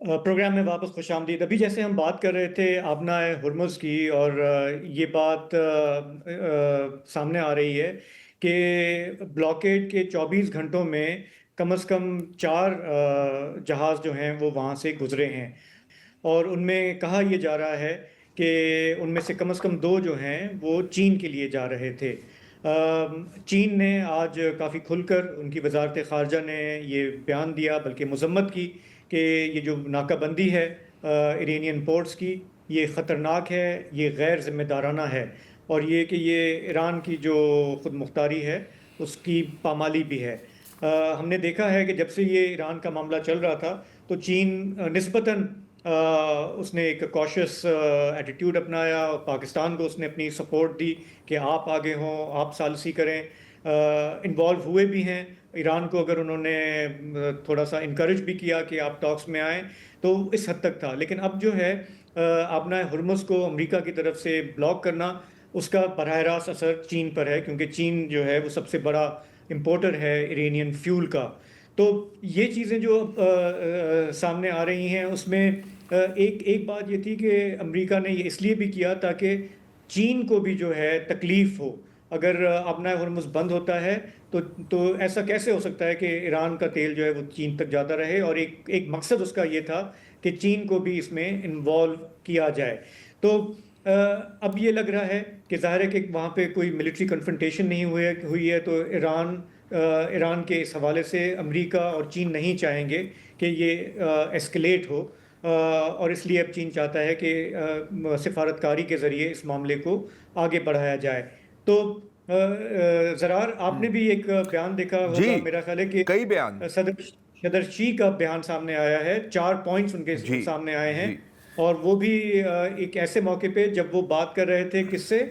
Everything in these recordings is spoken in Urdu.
پروگرام میں واپس خوش آمدید۔ ابھی جیسے ہم بات کر رہے تھے آبنائے ہرمز کی، اور یہ بات سامنے آ رہی ہے کہ بلاکیڈ کے 24 گھنٹوں میں کم از کم 4 جہاز جو ہیں وہ وہاں سے گزرے ہیں، اور ان میں کہا یہ جا رہا ہے کہ ان میں سے کم از کم 2 جو ہیں وہ چین کے لیے جا رہے تھے۔ چین نے آج کافی کھل کر، ان کی وزارت خارجہ نے یہ بیان دیا، بلکہ مذمت کی کہ یہ جو ناکہ بندی ہے ایرانین پورٹس کی، یہ خطرناک ہے، یہ غیر ذمہ دارانہ ہے، اور یہ کہ یہ ایران کی جو خود مختاری ہے اس کی پامالی بھی ہے۔ ہم نے دیکھا ہے کہ جب سے یہ ایران کا معاملہ چل رہا تھا تو چین نسبتاً اس نے ایک کوشس ایٹیٹیوڈ اپنایا، پاکستان کو اس نے اپنی سپورٹ دی کہ آپ آگے ہوں، آپ ثالثی کریں، انوالو ہوئے بھی ہیں۔ ایران کو اگر انہوں نے تھوڑا سا انکریج بھی کیا کہ آپ ٹاکس میں آئیں، تو اس حد تک تھا۔ لیکن اب جو ہے آبنائے ہرمز کو امریکہ کی طرف سے بلاک کرنا، اس کا براہ راست اثر چین پر ہے، کیونکہ چین جو ہے وہ سب سے بڑا امپورٹر ہے ایرانین فیول کا۔ تو یہ چیزیں جو سامنے آ رہی ہیں، اس میں ایک بات یہ تھی کہ امریکہ نے یہ اس لیے بھی کیا تاکہ چین کو بھی جو ہے تکلیف ہو۔ اگر آبنائے ہرمز بند ہوتا ہے تو ایسا کیسے ہو سکتا ہے کہ ایران کا تیل جو ہے وہ چین تک جاتا رہے، اور ایک مقصد اس کا یہ تھا کہ چین کو بھی اس میں انوالو کیا جائے۔ تو اب یہ لگ رہا ہے کہ ظاہر ہے کہ وہاں پہ کوئی ملٹری کنفرنٹیشن نہیں ہوئی ہے، تو ایران کے اس حوالے سے امریکہ اور چین نہیں چاہیں گے کہ یہ ایسکلیٹ ہو، اور اس لیے اب چین چاہتا ہے کہ سفارتکاری کے ذریعے اس معاملے کو آگے بڑھایا جائے۔ تو زرار، آپ نے بھی ایک بیان دیکھا ہوگا، جی، میرا خیال ہے کہ کئی بیان صدر شی کا بیان سامنے آیا ہے، 4 پوائنٹس ان کے جی سامنے آئے ہیں، جی اور وہ بھی ایک ایسے موقع پہ جب وہ بات کر رہے تھے کس سے؟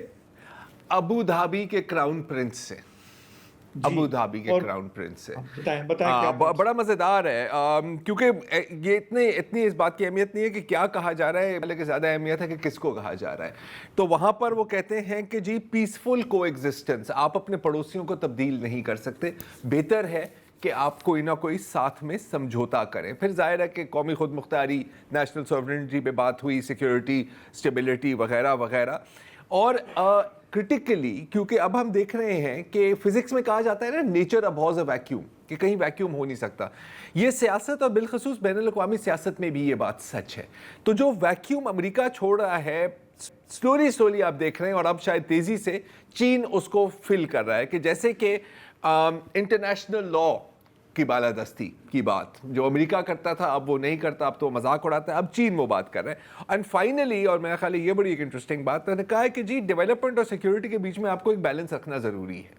ابو دھابی کے کراؤن پرنس سے، جی، ابو دھابی کے اور کراؤن پرنس سے۔ بتائیں کیا پوائنٹس؟ بڑا مزیدار ہے، کیونکہ یہ اتنی اس بات کی اہمیت نہیں ہے کہ کیا کہا جا رہا ہے، بلکہ زیادہ اہمیت ہے کہ کس کو کہا جا رہا ہے۔ تو وہاں پر وہ کہتے ہیں کہ جی پیسفل کو ایگزسٹنس، آپ اپنے پڑوسیوں کو تبدیل نہیں کر سکتے، بہتر ہے کہ آپ کوئی نہ کوئی ساتھ میں سمجھوتا کریں۔ پھر ظاہر ہے کہ قومی خود مختاری، نیشنل سوورنٹی پہ بات ہوئی، سیکیورٹی، اسٹیبلٹی وغیرہ وغیرہ، اور کرٹیکلی کیونکہ اب ہم دیکھ رہے ہیں کہ فزکس میں کہا جاتا ہے نا، نیچر ابہورز اے ویکیوم، کہ کہیں ویکیوم ہو نہیں سکتا۔ یہ سیاست اور بالخصوص بین الاقوامی سیاست میں بھی یہ بات سچ ہے۔ تو جو ویکیوم امریکہ چھوڑ رہا ہے، سلولی آپ دیکھ رہے ہیں، اور اب شاید تیزی سے چین اس کو فل کر رہا ہے، کہ جیسے کہ انٹرنیشنل لا کی بالادستی کی بات جو امریکہ کرتا تھا اب وہ نہیں کرتا، اب تو مذاق اڑاتا ہے، اب چین وہ بات کر رہے ہیں۔ اینڈ فائنلی، اور میرا خیال ہے یہ بڑی ایک انٹرسٹنگ بات ہے، نے کہا ہے کہ جی ڈیولپمنٹ اور سیکیورٹی کے بیچ میں آپ کو ایک بیلنس رکھنا ضروری ہے۔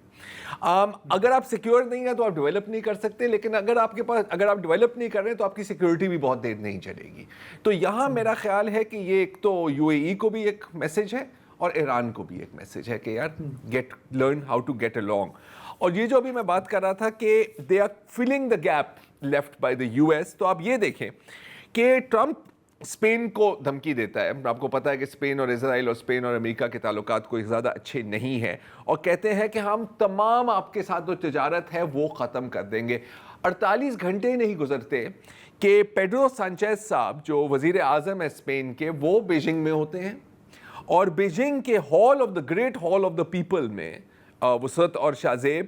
اگر آپ سیکیور نہیں ہیں تو آپ ڈیولپ نہیں کر سکتے، لیکن اگر آپ ڈیولپ نہیں کر رہے تو آپ کی سیکیورٹی بھی بہت دیر نہیں چلے گی۔ تو یہاں میرا خیال ہے کہ یہ ایک تو یو اے ای کو بھی ایک میسج ہے، اور ایران کو بھی ایک میسج ہے کہ یار learn how to get along۔ اور یہ جو ابھی میں بات کر رہا تھا کہ they are filling the gap left by the U S, تو آپ یہ دیکھیں کہ ٹرمپ اسپین کو دھمکی دیتا ہے۔ آپ کو پتا ہے کہ اسپین اور اسرائیل اور اسپین اور امریکہ کے تعلقات کوئی زیادہ اچھے نہیں ہیں، اور کہتے ہیں کہ ہم تمام آپ کے ساتھ جو تجارت ہے وہ ختم کر دیں گے۔ 48 گھنٹے نہیں گزرتے کہ پیڈرو سانچیز صاحب جو وزیر اعظم ہے اسپین کے، وہ بیجنگ میں ہوتے ہیں، اور بیجنگ کے hall of the great hall of the people میں وسعت اور شاذیب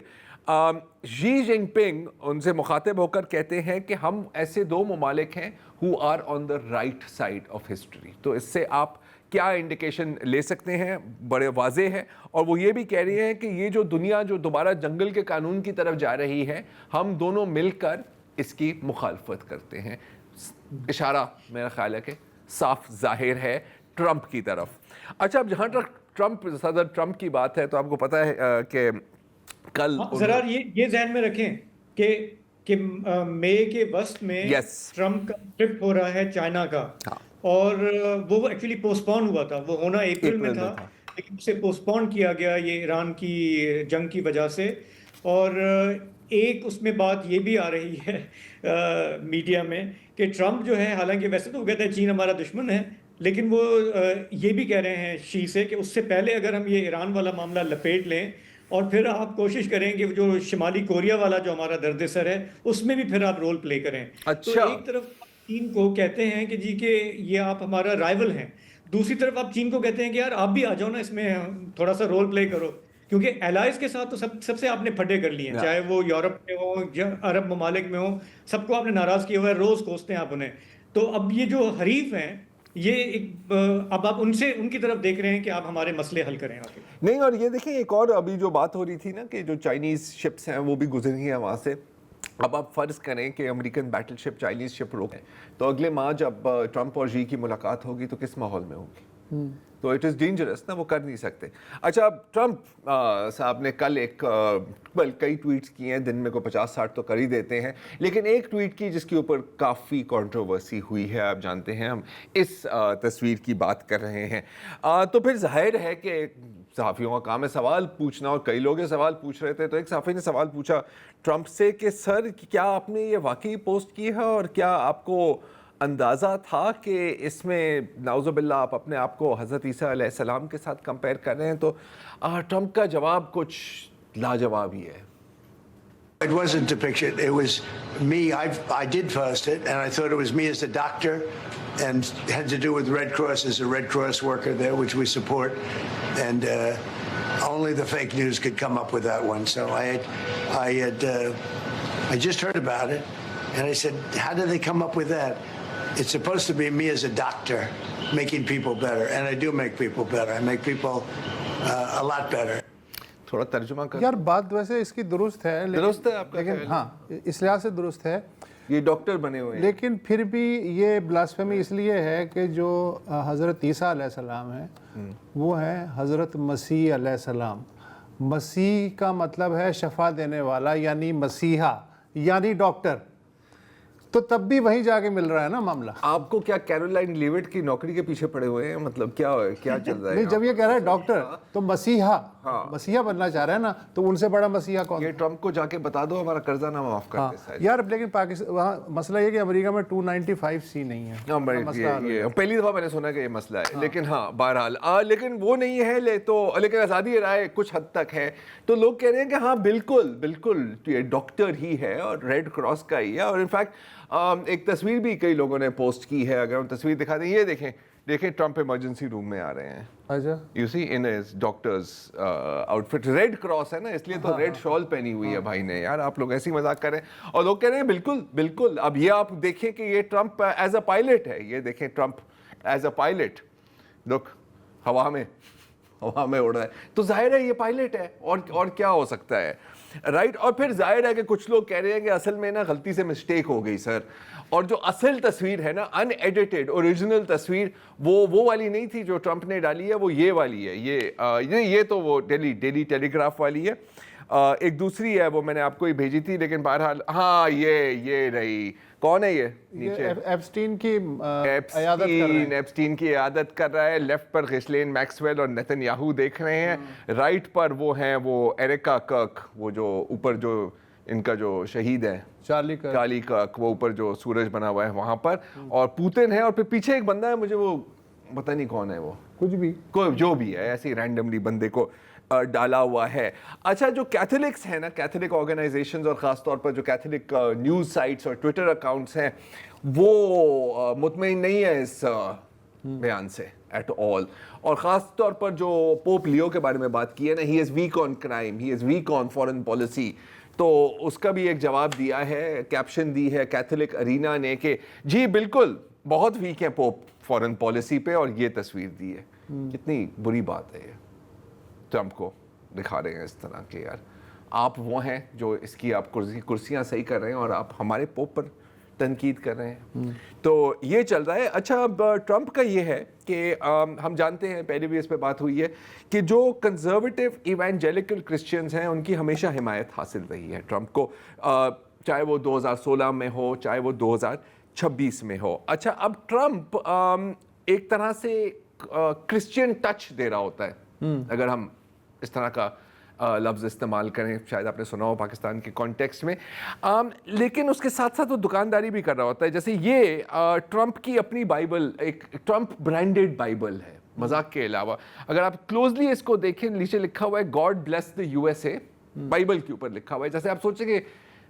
شی جن پنگ ان سے مخاطب ہو کر کہتے ہیں کہ ہم ایسے 2 ممالک ہیں who are on the right side of history۔ تو اس سے آپ کیا انڈیکیشن لے سکتے ہیں؟ بڑے واضح ہے، اور وہ یہ بھی کہہ رہے ہیں کہ یہ جو دنیا جو دوبارہ جنگل کے قانون کی طرف جا رہی ہے، ہم دونوں مل کر اس کی مخالفت کرتے ہیں۔ اشارہ میرا خیال ہے کہ صاف ظاہر ہے ٹرمپ کی طرف۔ اچھا، اب جہاں تک صدر ٹرمپ کی بات ہے، تو آپ کو پتہ ہے کہ کل ذرا یہ ذہن میں رکھیں کہ مئی کے وسط میں ٹرمپ کا ٹرپ ہو رہا ہے چائنا کا، اور وہ ایکچولی پوسٹ پون ہوا تھا، وہ ہونا اپریل میں تھا، لیکن اسے پوسٹ پون کیا گیا یہ ایران کی جنگ کی وجہ سے۔ اور ایک اس میں بات یہ بھی آ رہی ہے میڈیا میں کہ ٹرمپ جو ہے، حالانکہ ویسے تو وہ کہتے ہیں چین ہمارا دشمن ہے، لیکن وہ یہ بھی کہہ رہے ہیں شی سے کہ اس سے پہلے اگر ہم یہ ایران والا معاملہ لپیٹ لیں، اور پھر آپ کوشش کریں کہ جو شمالی کوریا والا جو ہمارا درد سر ہے اس میں بھی پھر آپ رول پلے کریں۔ تو ایک طرف چین کو کہتے ہیں کہ جی کہ یہ آپ ہمارا رائیول ہیں، دوسری طرف آپ چین کو کہتے ہیں کہ یار آپ بھی آ جاؤ نا، اس میں تھوڑا سا رول پلے کرو، کیونکہ الائز کے ساتھ تو سب سے آپ نے پھڈے کر لیے ہیں، چاہے وہ یورپ میں ہوں یا عرب ممالک میں ہوں، سب کو آپ نے ناراض کیا ہوا ہے، روز کوستے ہیں آپ انہیں. تو اب یہ جو حریف ہیں، یہ ایک اب آپ ان کی طرف دیکھ رہے ہیں کہ آپ ہمارے مسئلے حل کریں آ کے. نہیں، اور یہ دیکھیں ایک اور ابھی جو بات ہو رہی تھی نا کہ جو چائنیز شپس ہیں وہ بھی گزری ہیں وہاں سے. اب آپ فرض کریں کہ امریکن بیٹل شپ چائنیز شپ روکیں تو اگلے ماہ جب ٹرمپ اور جی کی ملاقات ہوگی تو کس ماحول میں ہوگی؟ تو اٹ از ڈینجرس نا، وہ کر نہیں سکتے. اچھا، اب ٹرمپ صاحب نے کل کئی ٹویٹس کیے ہیں، دن میں کوئی 50-60 تو کر ہی دیتے ہیں، لیکن ایک ٹویٹ کی جس کے اوپر کافی کنٹروورسی ہوئی ہے. آپ جانتے ہیں ہم اس تصویر کی بات کر رہے ہیں. تو پھر ظاہر ہے کہ صحافیوں کا کام ہے سوال پوچھنا، اور کئی لوگ یہ سوال پوچھ رہے تھے. تو ایک صحافی نے سوال پوچھا ٹرمپ سے کہ سر کیا آپ نے یہ واقعی پوسٹ کی ہے، اور کیا آپ کو اندازہ تھا کہ اس میں نعوذ باللہ آپ اپنے آپ کو حضرت عیسیٰ علیہ السلام کے ساتھ کمپیئر کر رہے ہیں؟ تو ٹرمپ کا جواب کچھ لاجواب ہی ہے. It wasn't depiction. It was me. I did first it, and I thought it was me as a doctor, and had to do with Red Cross as a Red Cross worker there, which we support. And only the fake news could come up with that one. So I just heard about it, and I said, "How did they come up with that? It's supposed to be me as a doctor making people better, and I do make people better. I make people a lot better." تھوڑا ترجمہ کر. یار بات ویسے اس کی درست ہے، درست ہے آپ کا، لیکن ہاں اس لحاظ سے درست ہے، یہ ڈاکٹر بنے ہوئے ہیں، لیکن پھر بھی یہ بلاسفیمی اس لیے ہے کہ جو حضرت عیسیٰ علیہ السلام ہیں وہ ہیں حضرت مسیح علیہ السلام. مسیح کا مطلب ہے شفا دینے والا، یعنی مسیحا یعنی ڈاکٹر. تو تب بھی وہیں جا کے مل رہا ہے نا معاملہ. آپ کو کیا کیرولائن لیوٹ کی نوکری کے پیچھے پڑے ہوئے ہیں؟ مطلب کیا چل رہا ہے؟ نہیں، جب یہ کہہ رہا ہے ڈاکٹر تو مسیحا بننا چاہ رہا ہے نا، تو ان سے بڑا مسیحا کون؟ یہ ٹرمپ کو جا کے بتا دو ہمارا قرضہ نہ معاف کر دے. یار لیکن پاکستان وہاں مسئلہ یہ کہ امریکہ میں 295C نہیں ہے. پہلی دفعہ میں نے سنا کہ یہ مسئلہ ہے، لیکن ہاں بہرحال لیکن وہ نہیں ہے لیکن آزادی رائے کچھ حد تک ہے. تو لوگ کہہ رہے ہیں کہ ہاں بالکل یہ ڈاکٹر ہی ہے اور ریڈ کراس کا ہی ہے. اور انفیکٹ ایک تصویر بھی کئی لوگوں نے پوسٹ کی ہے، اگر ہم تصویر دکھا دیں، یہ دیکھیں ٹرمپ ایمرجنسی روم میں آ رہے ہیں. اچھا، you see in his doctors outfit, red cross ہے نا، اس لیے تو ریڈ شال پہنی ہوئی ہے بھائی نے. یار آپ لوگ ایسی مذاق کر رہے ہیں، اور لوگ کہہ رہے ہیں بالکل. اب یہ آپ دیکھیں کہ یہ ٹرمپ ایز اے پائلٹ ہے، یہ دیکھیں ٹرمپ ایز اے پائلٹ، لک ہوا میں اڑ رہا ہے. تو ظاہر ہے یہ پائلٹ ہے، اور کیا ہو سکتا ہے، رائٹ. اور پھر ظاہر ہے کہ کچھ لوگ کہہ رہے ہیں کہ اصل میں نا غلطی سے مسٹیک ہو گئی سر، اور جو اصل تصویر ہے نا، ان ایڈیٹڈ اوریجنل تصویر، وہ والی نہیں تھی جو ٹرمپ نے ڈالی ہے، وہ یہ والی ہے. یہ تو وہ ڈیلی ٹیلی گراف والی ہے. ایک دوسری ہے وہ میں نے آپ کو ہی بھیجی تھی، لیکن بہرحال ہاں یہ رہی. کون ہے یہ نیچے؟ ایپسٹین کی عیادت کر رہا ہے. لیفٹ پر غسلین میکسویل اور نیتن یاہو دیکھ رہے ہیں. رائٹ پر وہ ہیں وہ ایرکا کرک، وہ جو اوپر جو ان کا جو شہید ہے چارلی کرک، وہ اوپر جو سورج بنا ہوا ہے وہاں پر، اور پوتن ہے. اور پھر پیچھے ایک بندہ ہے، مجھے وہ پتہ نہیں کون ہے، وہ کوئی جو بھی ہے، ایسے ہی رینڈملی بندے کو ڈالا ہوا ہے. اچھا، جو کیتھولکس ہیں نا، کیتھولک آرگنائزیشنز اور خاص طور پر جو کیتھولک نیوز سائٹس اور ٹویٹر اکاؤنٹس ہیں، وہ مطمئن نہیں ہے اس بیان سے ایٹ آل. اور خاص طور پر جو پوپ لیو کے بارے میں بات کی ہے نا، he is weak on crime, he is weak on foreign policy, تو اس کا بھی ایک جواب دیا ہے، کیپشن دی ہے کیتھولک ارینا نے کہ جی بالکل بہت ویک ہے پوپ فارن پالیسی پہ، اور یہ تصویر دی ہے. کتنی بری بات ہے یہ. ٹرمپ کو دکھا رہے ہیں اس طرح کہ یار آپ وہ ہیں جو اس کی آپ کرسیاں صحیح کر رہے ہیں، اور آپ ہمارے پوپ پر تنقید کر رہے ہیں. تو یہ چل رہا ہے. اچھا، اب ٹرمپ کا یہ ہے کہ ہم جانتے ہیں، پہلے بھی اس پہ بات ہوئی ہے کہ جو کنزرویٹو ایوانجیلیکل کرسچنز ہیں ان کی ہمیشہ حمایت حاصل رہی ہے ٹرمپ کو، چاہے وہ 2016 میں ہو، چاہے وہ 2026 میں ہو. اچھا، اب ٹرمپ ایک طرح سے کرسچین ٹچ دے رہا ہوتا ہے، اگر ہم اس طرح کا لفظ استعمال کریں، شاید آپ نے سنا ہو پاکستان کے کانٹیکسٹ میں، لیکن اس کے ساتھ ساتھ وہ دکانداری بھی کر رہا ہوتا ہے. جیسے یہ ٹرمپ کی اپنی بائبل، ایک ٹرمپ برانڈیڈ بائبل ہے. مذاق کے علاوہ اگر آپ کلوزلی اس کو دیکھیں، نیچے لکھا ہوا ہے گاڈ بلیس دی USA، بائبل کے اوپر لکھا ہوا ہے. جیسے آپ سوچیں کہ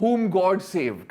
whom God saved।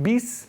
20